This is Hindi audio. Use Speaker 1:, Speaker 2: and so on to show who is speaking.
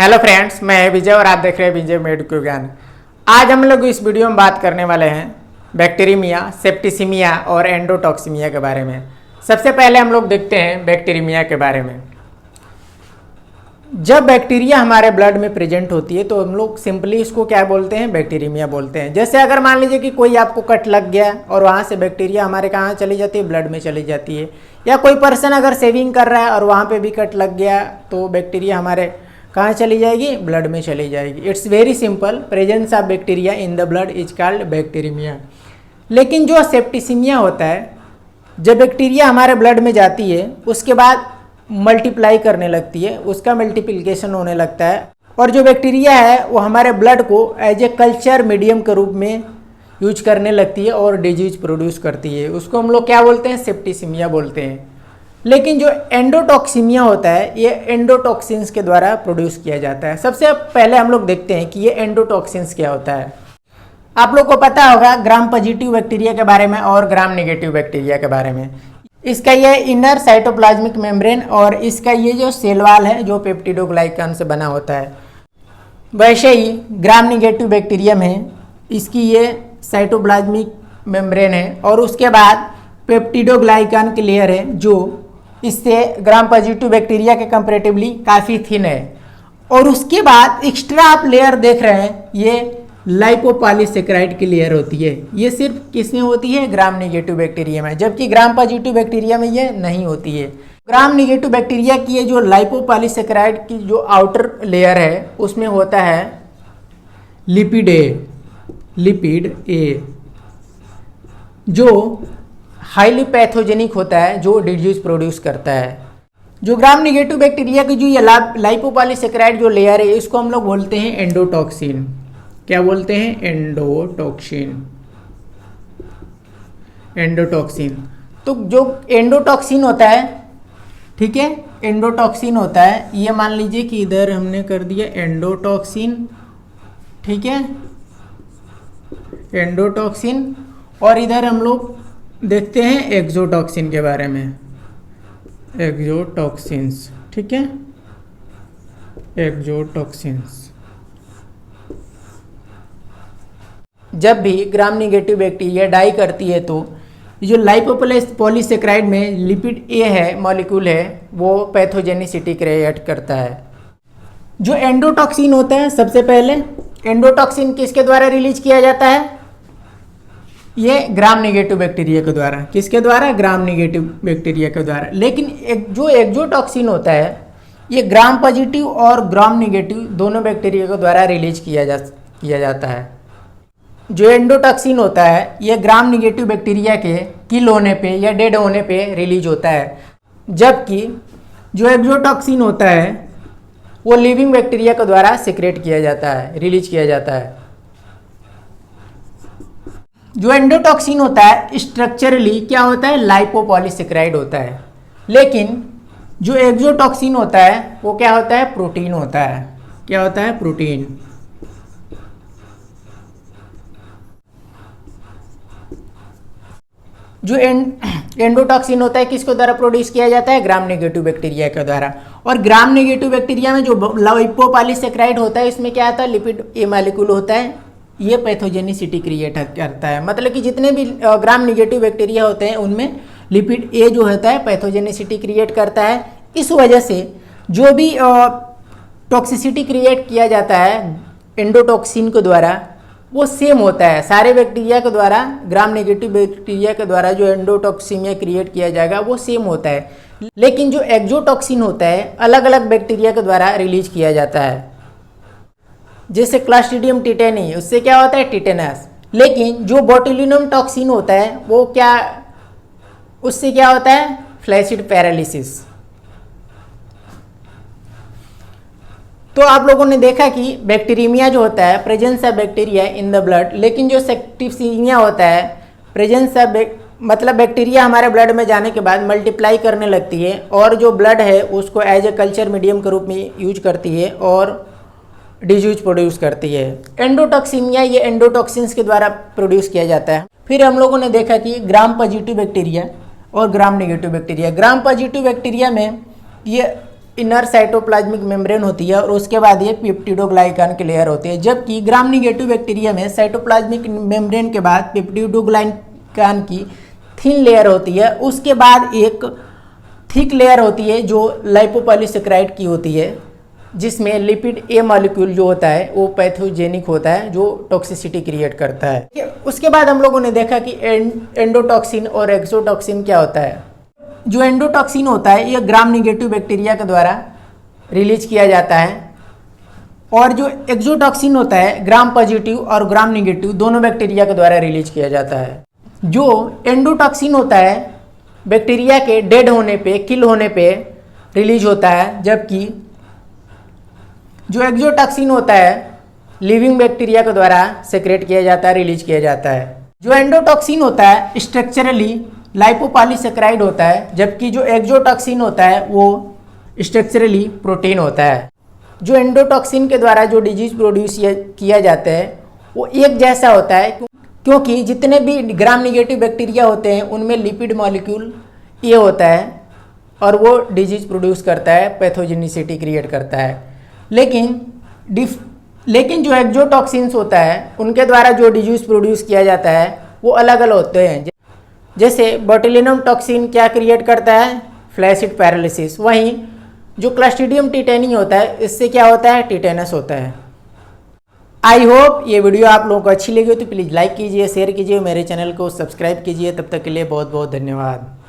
Speaker 1: हेलो फ्रेंड्स, मैं विजय और आप देख रहे हैं विजय मेडिकल ज्ञान। आज हम लोग इस वीडियो में बात करने वाले हैं बैक्टीरियमिया, सेप्टिसिमिया और एंडोटॉक्सिमिया के बारे में। सबसे पहले हम लोग देखते हैं बैक्टीरियमिया के बारे में। जब बैक्टीरिया हमारे ब्लड में प्रेजेंट होती है तो हम लोग सिंपली इसको क्या बोलते हैं, बैक्टीरियमिया बोलते हैं। जैसे अगर मान लीजिए कि कोई आपको कट लग गया और वहाँ से बैक्टीरिया हमारे कहाँ चली जाती है, ब्लड में चली जाती है। या कोई पर्सन अगर शेविंग कर रहा है और वहाँ पे भी कट लग गया तो बैक्टीरिया हमारे कहाँ चली जाएगी, ब्लड में चली जाएगी। It's very simple, presence of bacteria in the blood is called bacteraemia. लेकिन जो सेप्टिसिमिया होता है, जब बैक्टीरिया हमारे ब्लड में जाती है उसके बाद मल्टीप्लाई करने लगती है, उसका मल्टीप्लिकेशन होने लगता है और जो बैक्टीरिया है वो हमारे ब्लड को एज ए कल्चर मीडियम के रूप में यूज करने लगती है और डिजीज प्रोड्यूस करती है। उसको हम लोग क्या बोलते हैं, सेप्टिसिमिया बोलते हैं। लेकिन जो एंडोटॉक्सिमिया होता है ये एंडोटॉक्सिन्स के द्वारा प्रोड्यूस किया जाता है। सबसे पहले हम लोग देखते हैं कि ये एंडोटॉक्सिन्स क्या होता है। आप लोग को पता होगा ग्राम पॉजिटिव बैक्टीरिया के बारे में और ग्राम नेगेटिव बैक्टीरिया के बारे में। इसका ये इनर साइटोप्लाज्मिक मेम्ब्रेन और इसका ये जो सेल वॉल है जो पेप्टिडोग्लाइकन से बना होता है। वैसे ही ग्राम नेगेटिव बैक्टीरिया में इसकी ये साइटोप्लाज्मिक मेम्ब्रेन है और उसके बाद पेप्टिडोग्लाइकन की लेयर है जो इससे ग्राम पॉजिटिव बैक्टीरिया के कंपैरेटिवली काफ़ी थिन है। और उसके बाद एक्स्ट्रा आप लेयर देख रहे हैं, ये लाइपोपॉलीसेकेराइड की लेयर होती है। ये सिर्फ किसमें होती है, ग्राम नेगेटिव बैक्टीरिया में, जबकि ग्राम पॉजिटिव बैक्टीरिया में ये नहीं होती है। ग्राम नेगेटिव बैक्टीरिया की ये जो लाइपोपॉलीसेकेराइड की जो आउटर लेयर है उसमें होता है लिपिड ए, जो हाईली पैथोजेनिक होता है, जो डिजीज प्रोड्यूस करता है। जो ग्राम नेगेटिव बैक्टीरिया की जो ये लाइपोपॉलीसेकेराइड जो लेयर है इसको हम लोग बोलते हैं एंडोटॉक्सिन। क्या बोलते हैं, एंडोटॉक्सिन। तो जो एंडोटॉक्सिन होता है, ठीक है, एंडोटॉक्सिन होता है, ये मान लीजिए कि इधर हमने कर दिया एंडोटॉक्सिन, ठीक है, एंडोटॉक्सिन। और इधर हम लोग देखते हैं एक्सोटॉक्सिन के बारे में, एक्सोटॉक्सिन्स, ठीक है, एक्सोटॉक्सिन्स। जब भी ग्राम नेगेटिव बैक्टीरिया डाई करती है तो जो लाइपोपॉलीसेकेराइड में लिपिड ए है, मॉलिक्यूल है, वो पैथोजेनिसिटी क्रिएट करता है। जो एंडोटॉक्सिन होता है, सबसे पहले एंडोटॉक्सिन किसके द्वारा रिलीज किया जाता है, ये ग्राम नेगेटिव बैक्टीरिया के द्वारा। किसके द्वारा, ग्राम नेगेटिव बैक्टीरिया के द्वारा। लेकिन जो एक्सोटॉक्सिन होता है ये ग्राम पॉजिटिव और ग्राम नेगेटिव दोनों बैक्टीरिया के द्वारा रिलीज किया जाता है। जो एंडोटॉक्सिन होता है ये ग्राम नेगेटिव बैक्टीरिया के किल होने पे या डेड होने पे रिलीज होता है, जबकि जो एक्सोटॉक्सिन होता है वो लिविंग बैक्टीरिया के द्वारा सीक्रेट किया जाता है, रिलीज किया जाता है। जो एंडोटॉक्सिन होता है स्ट्रक्चरली क्या होता है, लाइपोपॉलीसेकेराइड होता है। लेकिन जो एक्सोटॉक्सिन होता है वो क्या होता है, प्रोटीन होता है। क्या होता है, प्रोटीन। जो एंडोटॉक्सिन होता है किसके द्वारा प्रोड्यूस किया जाता है, ग्राम नेगेटिव बैक्टीरिया के द्वारा। और ग्राम नेगेटिव बैक्टीरिया में जो लाइपोपॉलीसेकेराइड होता है इसमें क्या आता है, लिपिड ए मॉलिक्यूल होता है, ये पैथोजेनिसिटी क्रिएट करता है। मतलब कि जितने भी ग्राम नेगेटिव बैक्टीरिया होते हैं उनमें लिपिड ए जो होता है पैथोजेनिसिटी क्रिएट करता है। इस वजह से जो भी टॉक्सिसिटी क्रिएट किया जाता है एंडोटॉक्सिन के द्वारा वो सेम होता है सारे बैक्टीरिया के द्वारा। ग्राम नेगेटिव बैक्टीरिया के द्वारा जो एंडोटॉक्सिमिया क्रिएट किया जाएगा वो सेम होता है। लेकिन जो एक्सोटॉक्सिन होता है अलग अलग बैक्टीरिया के द्वारा रिलीज किया जाता है। जैसे क्लस्ट्रीडियम टिटेनी, उससे क्या होता है, टिटेनस। लेकिन जो बोtulinum टॉक्सिन होता है वो क्या, उससे क्या होता है, फ्लैसिड पैरालिसिस। तो आप लोगों ने देखा कि बैक्टीरियमिया जो होता है presence of bacteria in the blood. लेकिन जो सेप्टिसिमिया होता है प्रेजेंस ऑफ मतलब बैक्टीरिया हमारे ब्लड में जाने के बाद मल्टीप्लाई करने लगती है और जो ब्लड है उसको एज ए कल्चर मीडियम के रूप में यूज करती है और डिजीज प्रोड्यूस करती है। एंडोटॉक्सिमिया ये एंडोटॉक्सिन्स के द्वारा प्रोड्यूस किया जाता है। फिर हम लोगों ने देखा कि ग्राम पॉजिटिव बैक्टीरिया और gram negative bacteria. Gram positive bacteria में ये इनर साइटोप्लाज्मिक मेम्ब्रेन होती है और उसके बाद ये पेप्टिडोग्लाइकान की लेयर होती है। जबकि ग्राम निगेटिव बैक्टीरिया में साइटोप्लाज्मिक मेम्ब्रेन के बाद पेप्टिडोग्लाइकान की थिन लेयर होती है, उसके बाद एक थिक लेयर होती है जो लाइपोपॉलीसेकेराइड की होती है, जिसमें लिपिड ए मॉलिक्यूल जो होता है वो पैथोजेनिक होता है, जो टॉक्सिसिटी क्रिएट करता है। उसके बाद हम लोगों ने देखा कि एंडोटॉक्सिन और एक्सोटॉक्सिन क्या होता है। जो एंडोटॉक्सिन होता है ये ग्राम निगेटिव बैक्टीरिया के द्वारा रिलीज किया जाता है, और जो एक्सोटॉक्सिन होता है ग्राम पॉजिटिव और ग्राम निगेटिव दोनों बैक्टीरिया के द्वारा रिलीज किया जाता है। जो एंडोटॉक्सिन होता है बैक्टीरिया के डेड होने पे, किल होने पे रिलीज होता है, जबकि जो एक्सोटॉक्सिन होता है लिविंग बैक्टीरिया के द्वारा सेक्रेट किया जाता है, रिलीज किया जाता है। जो एंडोटॉक्सिन होता है स्ट्रक्चरली लाइपोपॉलीसेकेराइड होता है, जबकि जो एक्सोटॉक्सिन होता है वो स्ट्रक्चरली प्रोटीन होता है। जो एंडोटॉक्सिन के द्वारा जो डिजीज प्रोड्यूस किया जाता है वो एक जैसा होता है, क्योंकि जितने भी ग्राम निगेटिव बैक्टीरिया होते हैं उनमें लिपिड मॉलिक्यूल ए होता है और वो डिजीज प्रोड्यूस करता है, पैथोजेनिसिटी क्रिएट करता है। लेकिन जो एक्सोटॉक्सिन्स होता है उनके द्वारा जो डिजीज प्रोड्यूस किया जाता है वो अलग अलग होते हैं। जैसे बोtulinum टॉक्सिन क्या क्रिएट करता है, फ्लैसिड पैरालिसिस। वहीं जो क्लस्ट्रीडियम टिटेनी होता है इससे क्या होता है, टिटेनस होता है। आई होप ये वीडियो आप लोगों को अच्छी लगी हो तो प्लीज़ लाइक कीजिए, शेयर कीजिए, मेरे चैनल को सब्सक्राइब कीजिए। तब तक के लिए बहुत बहुत धन्यवाद।